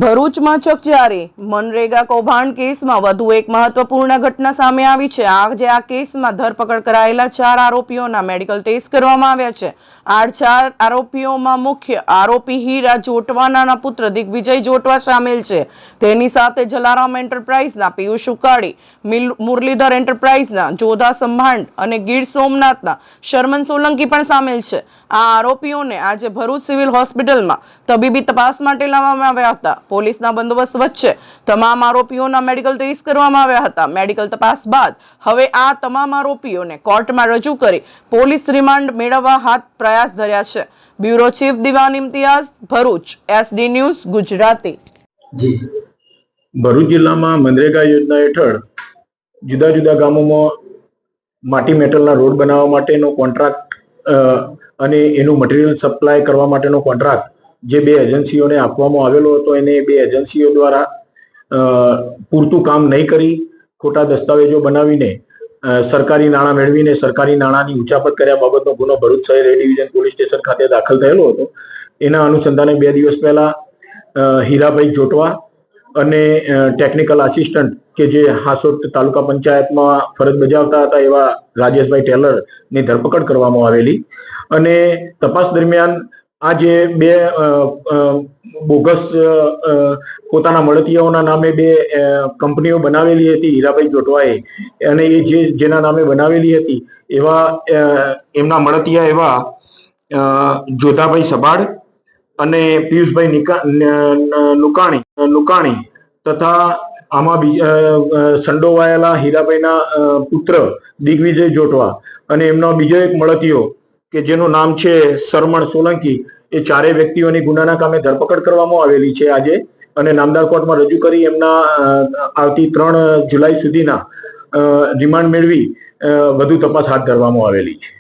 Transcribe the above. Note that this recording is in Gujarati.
ભરૂચમાં ચકચારી મનરેગા કૌભાંડ કેસમાં વધુ એક મહત્વપૂર્ણ ઘટના સામે આવી છે। આજે આ કેસમાં ધરપકડ કરાયેલા 4 આરોપીઓના મેડિકલ ટેસ્ટ કરવામાં આવ્યા છે। આ 4 આરોપીઓમાં મુખ્ય આરોપી હીરા જોટવાના પુત્ર દિગ્વિજય જોટવા સામેલ છે। તેની સાથે જલારામ એન્ટરપ્રાઇઝના પિયુષ ઉકાડી, મુરલીધર એન્ટરપ્રાઇઝના જોધા સંભાંડ અને ગીર સોમનાથના શર્મન સોલંકી પણ સામેલ છે। આ આરોપીઓને આજે ભરૂચ સિવિલ હોસ્પિટલમાં તબીબી તપાસ માટે લાવવામાં આવ્યા હતા। પોલીસના બંદોબસ્ત વચ્ચે તમામ આરોપીઓના મેડિકલ ટેસ્ટ કરવામાં આવ્યા હતા। મેડિકલ તપાસ બાદ હવે આ તમામ આરોપીઓને કોર્ટમાં રજૂ કરી પોલીસ રિમાન્ડ મેળવવા હાથ પ્રયાસ ધર્યા છે। Bureau chief Diwan Imtiyaz, Bharuch, SD news Gujarati. જી, ભરૂચ જિલ્લામાં મનરેગા યોજના હેઠળ જુદા જુદા ગામોમાં માટી મેટલના રોડ બનાવવા માટેનો કોન્ટ્રાક્ટ અને એનું મટીરિયલ સપ્લાય કરવા માટેનો કોન્ટ્રાક્ટ જે 2 એજન્સીઓને આપવામાં આવેલો હતો, એને 2 એજન્સીઓ દ્વારા પૂરતું કામ નહીં કરી ખોટા દસ્તાવેજો બનાવીને સરકારી નાણાં મેળવીને સરકારી નાણાંની ઉચાપત કર્યા બાબતનો ગુનો ભરૂચ શહેર એ ડિવિઝન પોલીસ સ્ટેશન ખાતે દાખલ થયેલો હતો। એના અનુસંધાને 2 દિવસ પહેલા હીરાભાઈ જોટવા અને ટેકનિકલ આસિસ્ટન્ટ કે જે હાસોટ તાલુકા પંચાયતમાં ફરજ બજાવતા હતા એવા રાજેશભાઈ ટેલરની ધરપકડ કરવામાં આવેલી અને તપાસ દરમિયાન આ જે 2 બોગસ પોતાના મળતિયાઓના નામે 2 કંપનીઓ બનાવેલી હતી હીરાભાઈ જોટવાએ, અને એ જેના નામે બનાવેલી હતી એવા એમના મળતિયા એવા જોધાભાઈ સબાડ અને પિયુષભાઈ લુકાણી તથા આમાં સંડોવાયેલા હીરાભાઈના પુત્ર દિગ્વિજય જોટવા અને એમનો બીજો એક મળતિયો કે જેનું નામ છે શર્મણ સોલંકી, એ 4 વ્યક્તિઓની ગુનાના કામે ધરપકડ કરવામાં આવેલી છે આજે, અને નામદાર કોર્ટમાં રજૂ કરી એમના આવતી 3 જુલાઈ સુધીના રિમાન્ડ મેળવી વધુ તપાસ હાથ ધરવામાં આવેલી છે।